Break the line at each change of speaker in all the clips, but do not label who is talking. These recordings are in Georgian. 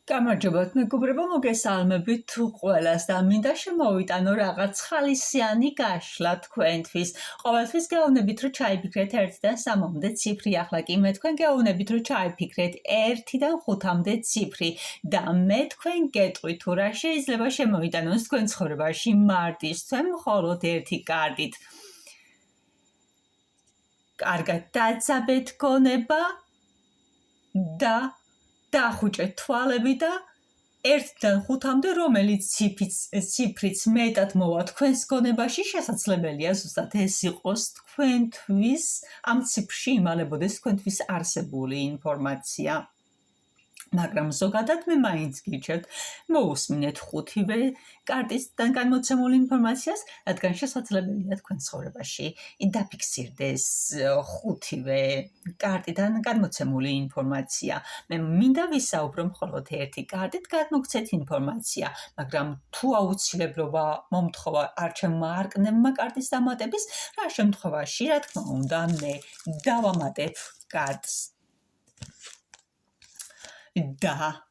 გამარჯობათ მეგობრებო, მოგესალმებით ყველას და მინდა შემოვიტანო რაღაც ხალისიანი გაშლა თქვენთვის. ყოველთვის გეუბნებით, რომ ჩაიფიქრეთ 1-დან 3-მდე ციფრი, ახლა კი მე თქვენ გეუბნებით, რომ ჩაიფიქრეთ 1-დან 5-მდე ციფრი და მე თქვენ გეტყვით, თუ რა შეიძლება შემოვიტანოს თქვენ ცხოვრებაში მარტისთვე მხოლოდ ერთი კარტით. კარგად დაწაბეთ გონება და დახუჭეთ თვალები და 1-დან 5-მდე რომელიც ციფრიც მეტად მოვა თქვენს გონებაში, შესაძლებელია ზუსტად ეს იყოს თქვენთვის, ამ ციფრში იმალებოდეს თქვენთვის არსებული ინფორმაცია. მაგრამ ზოგადად მე მაინც გირჩევთ, მოусმინეთ 5-ვე კარტისგან განმოცემულ ინფორმაციას, რადგან შესაძლებელია თქვენ ცხოვრებაში დაფიქსირდეს 5-ვე კარტიდან განმოცემული ინფორმაცია. მე მინდა ვისაუბრო მხოლოდ ერთი კარტით გადმოგცეთ ინფორმაცია, მაგრამ თუ აუცილებლობა მომთხოვა არჩევმა არკნებმა კარტის დამატების, რა შემთხვევაში, რა თქმა უნდა, მე დავამატებ კარტს. და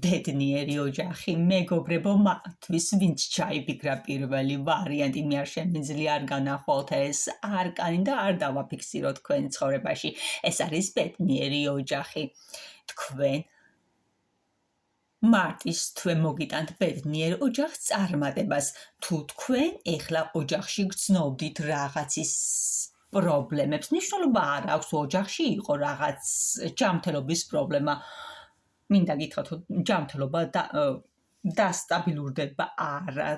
ბედნიერი ოჯახი, მეგობრებო, მათთვის ვინც ჩაიფიქრა პირველი ვარიანტი, მე არ შემიძლია არ განახვალთ ეს არკანი და არ დავაფიქსირო თქვენ ცხოვრებაში. ეს არის ბედნიერი ოჯახი. თქვენ მარტისთვე მოგიტანთ ბედნიერ ოჯახს წარმატებას. თუ თქვენ ეხლა ოჯახში გრძნობდით რაღაცის პრობლემებს, მნიშვნელობა არ აქვს ოჯახში იყო რაღაც ჯანმრთელობის პრობლემა. მინდა გითხრათ, რომ ჯანმრთელობა დასტაბილურდება არა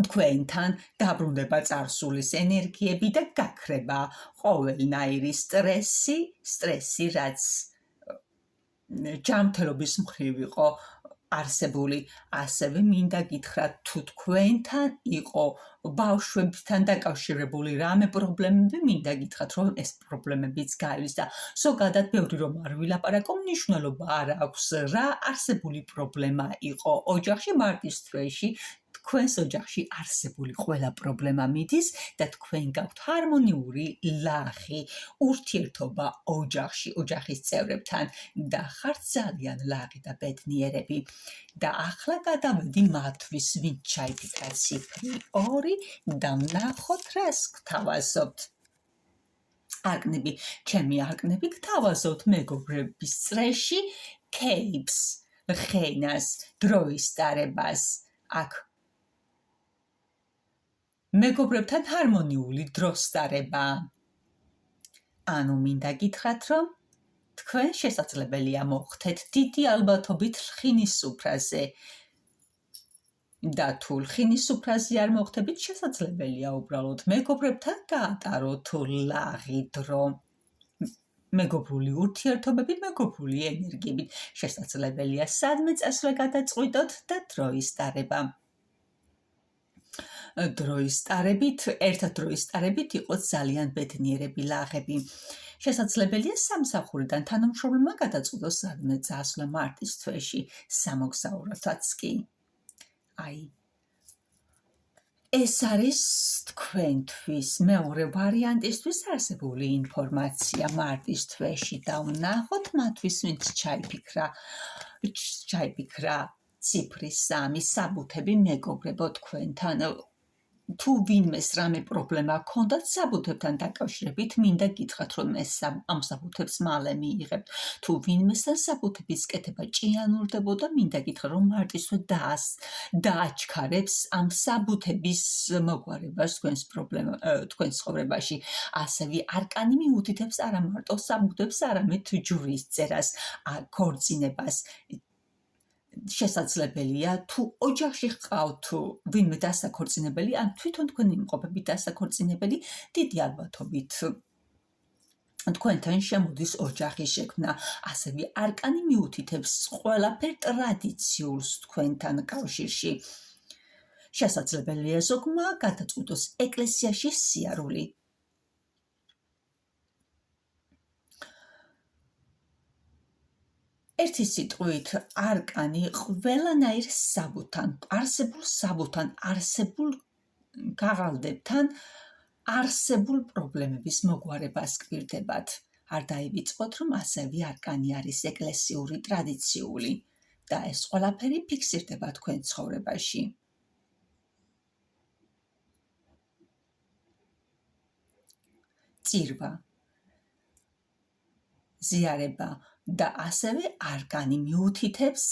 თქვენთან, დაბრუნდება წარსულის ენერგიები და გაქრება ყოველნაირი სტრესი, რაც ჯანმრთელობის მხრივ იყო არსებული. ასევე მინდა გითხრათ, თუ თქვენთან იყო ბავშვებთან დაკავშირებული რამე პრობლემები, მინდა გითხრათ, რომ ეს პრობლემებიც გაივლის და ზოგადად ბევრი რომ არ ვილაპარაკო, მნიშვნელობა არ აქვს რა არსებული პრობლემა იყო ოჯახში მარტისთვეში. თქვენს ოჯახში არსებული ყველა პრობლემა მიდის და თქვენ გაქვთ ჰარმონიული ლაღი ურთიერთობა ოჯახის წევრებთან და ხართ ძალიან ლაღი და ბედნიერები. და ახლა გადავედი მათთვის, ვინც ჩაიფიქრა ციფრი 2 და ვნახოთ რას გთავაზობთ. არკნები, ჩემი არკნები გთავაზობთ მეგობრების წრეში кейპს, რხენას, დროის ტარებას. აქ მეგობრებთან ჰარმონიული დროს ტარება. ანუ მინდა გითხრათ, რომ თქვენ შესაძლებელია მოხდეთ დიდი ალბათობით ლხინის სუფრაზე. და თუ ლხინის სუფრაზე არ მოხდებით, შესაძლებელია უბრალოდ მეგობრებთან გაატაროთ ლაღი დრო. მეგობრული ურთიერთობებით, მეგობრული ენერგიებით შესაძლებელია სადმე წასვლა გადაწყვიტოთ და დროის ტარება. ერთად დროის ტარებით იყოს ძალიან ბედნიერები ლაღები. შესაძლებელია სამსახურიდან თანამშრომლებმა გადაწყვიტოს სადმე წასვლა მარტისთვეში, სამოგზაუროთაც კი. ეს არის თქვენთვის მეორე ვარიანტისთვის არსებული ინფორმაცია მარტისთვეში და ვნახოთ მათთვის, ვინც ჩაიფიქრა ციფრი 3, საბუთები მეგობრებო თქვენთან. თუ ვინმეს რამე პრობლემა ჰქონდათ საბუთებთან დაკავშირებით, მინდა გითხრათ, რომ ამ საბუთებს მალე მიიღებთ. თუ ვინმესთან საბუთების კეთება ჭიანურდებოდა, მინდა გითხრათ, რომ მარტისთვე დააჩქარებს ამ საბუთების მოგვარებას თქვენს ცხოვრებაში. ასევე არკანი მიუთითებს არა მარტო საბუთებს, არამედ ჯვრის წერას, ქორწინებას. შესაძლებელია თუ ოჯახში ჰყავთ ვინმე დასაქორწინებელი, ან თვითონ თქვენ იმყოფებით დასაქორწინებელი, დიდი ალბათობით თქვენთან შემოდის ოჯახის შექმნა. ასევე არკანი მიუთითებს ყველაფერ ტრადიციულს თქვენთან კავშირში. შესაძლებელია ზოგმა გადაწყვიტოს ეკლესიაში სიარული. ერთი სიტყვით, არკანი ყველანაირ საბუთთან, არსებულ გაღალდებთან, არსებულ პრობლემების მოგვარებას გვირდებათ. არ დაივიწყოთ, რომ ასევე არკანი არის ეკლესიური ტრადიციული და ეს ყველაფერი ფიქსირდება თქვენ ცხოვრებაში. წირვა, ზიარება და ასევე არკანი მიუთითებს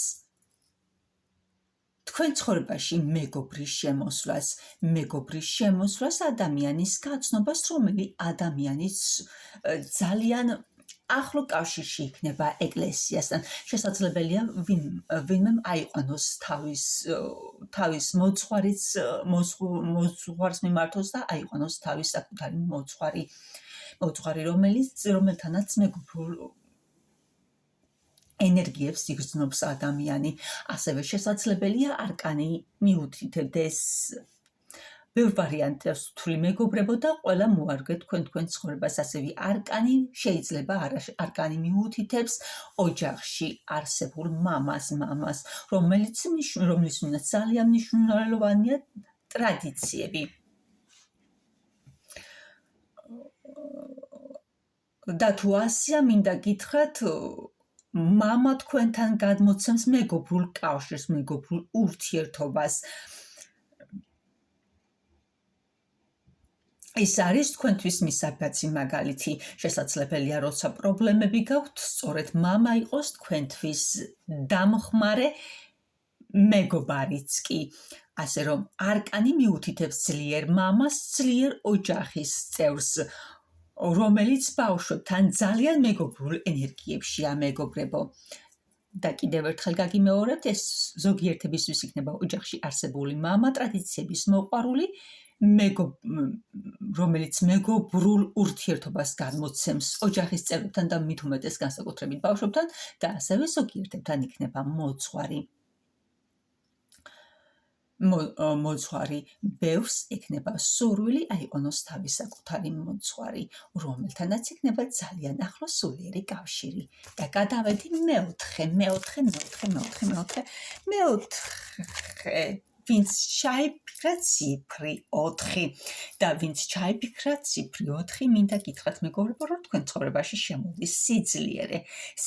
თქვენ ცხოვრებაში მეგობრის შემოსვლას, ადამიანის გაცნობას, რომელი ადამიანის ძალიან ახლო კავშირში იქნება ეკლესიასთან. შესაძლებელია ვინმემ აიყვანოს თავის მოძღვარს მიმართოს და აიყვანოს თავის საკუთარი მოძღვარი, რომელთანაც მეგობრულ ენერგიებს იგრძნობს ადამიანი. ასევე შესაძლებელია არკანი მიუთითებდეს ბევრ ვარიანტებს თვლი მეგობრებო და ყველა მოარგეთ თქვენ ცხოვრებას. ასევე არკანი შეიძლება არკანი მიუთითებს ოჯახში არსებულ მამას, რომელიც ძალიან მნიშვნელოვანია ტრადიციები. და თუ ასია მინდა გითხრათ, მამა თქვენთან გადმოცემს მეგობრულ კავშირს, მეგობრულ ურთიერთობას. ეს არის თქვენთვის მისაბაძი მაგალითი. შესაძლებელია, როცა პრობლემები გაქვთ, სწორედ მამა იყოს თქვენთვის დამხმარე მეგობარიც კი. ასე რომ არკანი მიუთითებს ძლიერ მამას, ძლიერ ოჯახის წევრს, რომელიც ბავშვებთან ძალიან მეგობრულ ენერგიებშია მეგობრებო. და კიდევ ერთხელ გაგიმეორებთ, ეს ზოგიერთებისთვის იქნება ოჯახში არსებული მამა, ტრადიციების მოყვარული, რომელიც მეგობრულ ურთიერთობას გადმოცემს ოჯახის წევრებთან და მით უმეტეს განსაკუთრებით ბავშვებთან და ასევე ზოგიერთებთან იქნება მოძღვარი. ბევრს ექნება სურვილი აიყვანოს თავის საკუთარი მოძღვარი, რომელთანაც იქნება ძალიან ახლო სულიერი კავშირი. და გადავედი მეოთხე, ვინც ჩაიფიქრა ციფრი 4 და ვინც ჩაიფიქრა ციფრი 4, მინდა გითხრათ მეგობრებო, რომ თქვენ ცხოვრებაში შემოდის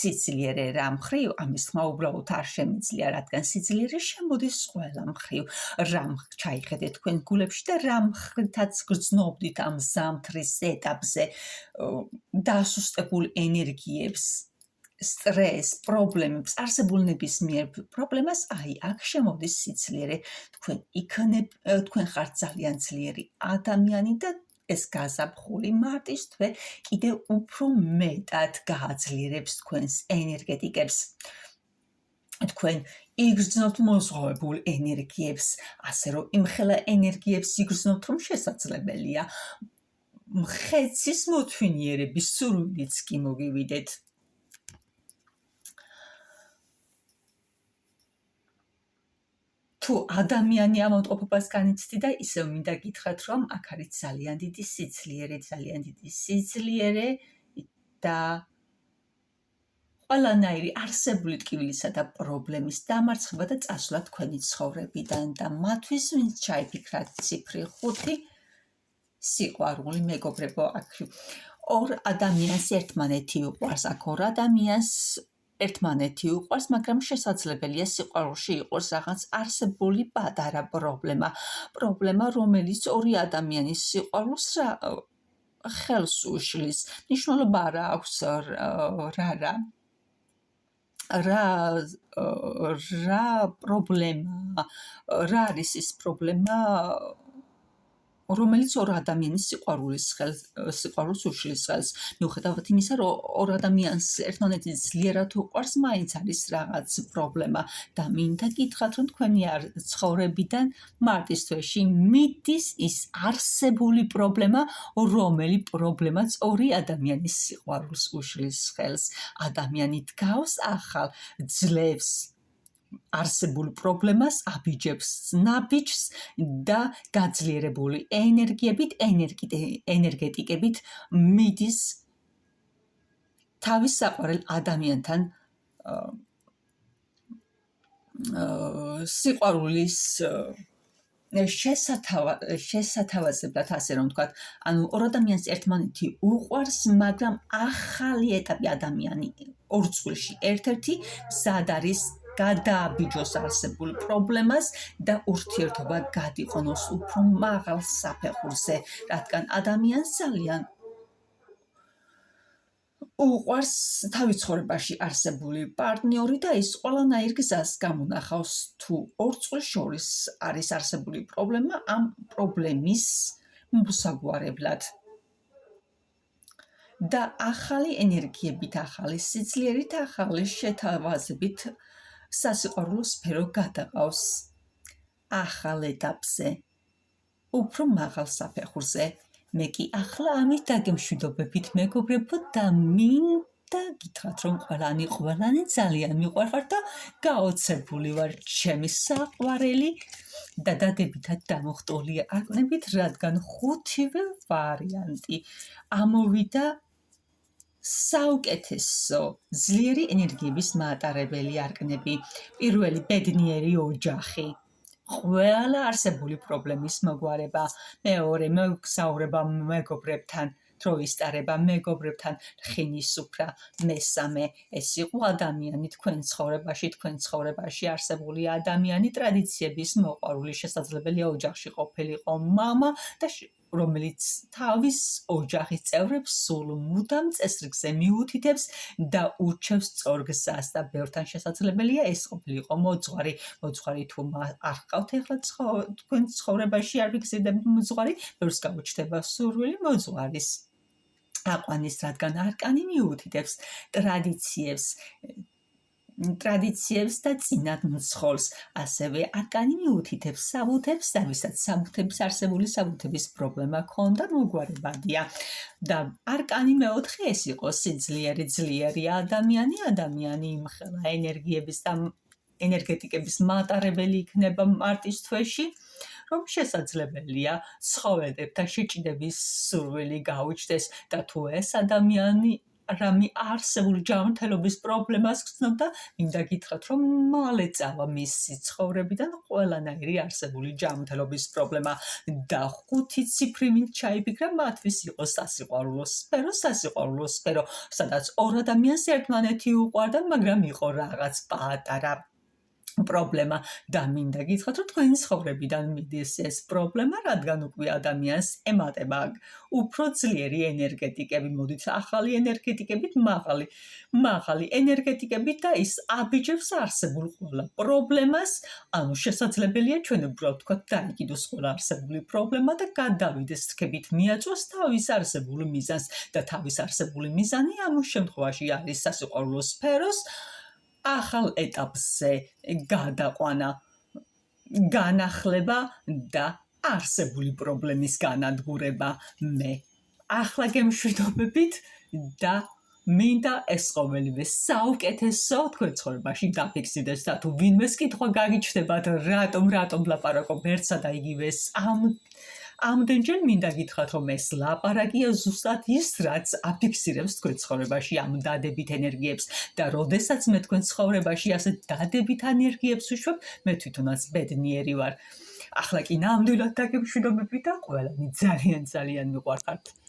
სიძლიერე რა მხრივ, ამის თქმა უბრალოდ არ შემიძლია, რადგან სიძლიერე შემოდის ყველა მხრივ. რამ ჩაიხედეთ თქვენ გულებში და რამ ხრითაც გრძნობდით ამ ზამთრის ეტაპზე დასუსტებულ ენერგიებს, სტრესს, პრობლემებს, არსებულ ნებისმიერ პრობლემას, აქ შემოდის სიძლიერე. თქვენ ხართ ძალიან ძლიერი ადამიანი და ეს გაზაფხული მარტის თვე კიდევ უფრო მეტად გააძლიერებს თქვენს ენერგეტიკებს. თქვენ იგრძნობთ მოზღვავებულ ენერგიებს, ასე რომ იმხელა ენერგიებს იგრძნობთ, რომ შესაძლებელია მხეცის მოთვინიერების სურვილიც კი მოგივიდეთ. თუ ადამიანი ამოტყოფობას განიცდიდა, ისევ მინდა გითხრათ, რომ აქ არის ძალიან დიდი სიძლიერე და ყველანაირი არსებული ტკივილისა და პრობლემის დამარცხება და წასვლა თქვენი ცხოვრებიდან და მათთვის, ვინც ჩაიფიქრათ ციფრი 5, სიყვარული მეგობრებო, აქ ორ ადამიანს ერთმანეთი უყვარს, აქ ორ ადამიანს ერთმანეთი უყვარს, მაგრამ შესაძლებელია სიყვარულში იყოს რაღაც არსებული პატარა პრობლემა, რომელიც ორი ადამიანის სიყვარულს ხელს უშლის. მნიშვნელობა არ აქვს რა პრობლემა, რა არის ის პრობლემა, რომელიც ორ ადამიანის სიყვარულს უშლის ხელს. მიუხედავად იმისა, რომ ორ ადამიანს ერთმანეთი ძლიერად უყვარს, მაინც არის რაღაც პრობლემა და მინდა გითხრათ, რომ თქვენი ცხოვრებიდან მარტის თვეში მიდის ის არსებული პრობლემა, რომელი პრობლემაც ორი ადამიანის სიყვარულს უშლის ხელს. ადამიანი დგავს ახალ, ძლევს არსებულ პრობლემას, აბიჯებს ნაბიჯს და გაძლიერებული ენერგეტიკებით მიდის თავის საყვარელ ადამიანთან სიყვარულის შესათავაზებლად, ასე რომ ვთქვათ, ანუ ორ ადამიანს ერთმანეთი უყვარს, მაგრამ ახალი ეტაპი ადამიანი ორ წყვილში ერთ-ერთი მზად არის გადააბიჯოს არსებულ პრობლემას და ურთიერთობა გადიყონოს უფრო მაღალ საფეხურზე, რადგან ადამიანს ძალიან უყვარს თავის ცხოვრებაში არსებული პარტნიორი და ის ყველანაირ გზას გამონახავს თუ ორ წყვილს შორის არის არსებული პრობლემა ამ პრობლემის მოსაგვარებლად და ახალი ენერგიებით, ახალი სიძლიერით, ახალი შეთავაზებით სასიყვარულო სფერო გადაყავს ახალ ეტაპზე, უფრო მაღალ საფეხურზე. მე კი ახლა ამით დაგემშვიდობებით მეგობრებო და მინდა გითხრათ რომ ყველანი ძალიან მიყვარხართ და გაოცებული ვარ ჩემი საყვარელი და დადებითად დამოხტული არკნებით, რადგან 5-ვე ვარიანტი ამოვიდა საუკეთესო ძლიერი ენერგიების მაატარებელი არკნები. პირველი ბედნიერი ოჯახი. ყველა არსებული პრობლემის მოგვარება, მეორე მოგზაურება მეგობრებთან, დროის ტარება მეგობრებთან, რხინის სუფრა, მესამე ეს იყო ადამიანი თქვენ ცხოვრებაში არსებული ადამიანი, ტრადიციების მოყვარული, შესაძლებელია ოჯახში ყოფილიყო მამა და რომელიც თავის ოჯახის წევრებს სულ მუდამ წესრიგზე მიუთითებს და ურჩევს სწორ გზას და ბევრთან შესაძლებელია ეს ყოფილიყო მოძღვარი თუ არ ჰყავთ ეხლა თქვენ ცხოვრებაში არ ვიგზავნებთ მოძღვარი, ბევრს გაუჩნდება სურვილი მოძღვარის აყვანის, რადგან არკანი მიუთითებს ტრადიციებს და წინადმცხოვს, ასევე არკანი მიუთითებს საბუთებს და ვისაც საბუთების არსებული საბუთების პრობლემა ქონდა მოგვარებადია და არკანი მეოთხე ეს იყო ძლიერი ადამიანი იმხელა ენერგიების და ენერგეტიკების მატარებელი იქნება მარტის თვეში, რომ შესაძლებელია ცხოველებთან შეჭიდების სურვილი გაუჩნდეს და თუ ეს ადამიანი რამე არსებული ჯანმრთელობის პრობლემას გრძნობდა, მინდა გითხრათ, რომ მალე წავა მისი ცხოვრებიდან ყველანაირი არსებული ჯანმრთელობის პრობლემა და 5 ციფრით ჩაიფიქრა მათთვის იყო სასიყვარულო სფერო, სადაც ორ ადამიანს ერთმანეთი უყვარდა, მაგრამ იყო რაღაც პატარა პრობლემა და მინდა გითხრათ, რომ თქვენი ცხოვრებიდან მიდის ეს პრობლემა, რადგან უკვე ადამიანს ემატება უფრო ძლიერი ენერგეტიკები, მოდით ახალი ენერგეტიკებით, მაღალი ენერგეტიკებით და ის აბიჯებს არსებულ ყველა პრობლემას, ანუ შესაძლებელია ჩვენ უბრალოდ ვთქვათ დაიგიდოს ყველა არსებული პრობლემა და გადავიდეს რქებით მიაწვას თავის არსებული მიზანს და თავის არსებული მიზანი ამ შემთხვევაში არის სასიყვარულო სფეროს ახალ ეტაპზე გადაყვანა, განახლება და არსებული პრობლემის განადგურება. მე ახლა გემშვიდობებით და მინდა ეს ყოველივე საუკეთესო თქვენ ცხოვრებაში დაფიქსირდეს და თუ ვინმეს კითხვა გაგიჩნდებათ რატომ ლაპარაკობ ერთსა და იგივეს ამდენჯერ მინდა გითხრათ, რომ ეს ლაპარაკია ზუსტად ის, რაც აფიქსირებს თქვენ ცხოვრებაში ამ დადებით ენერგიებს და როდესაც მე თქვენ ცხოვრებაში ასე დადებით ენერგიებს ვიშვებ, მე თვითონაც ბედნიერი ვარ. ახლა კი ნამდვილად დაგემშვიდობებით და ყველანი ძალიან მიყვარხართ.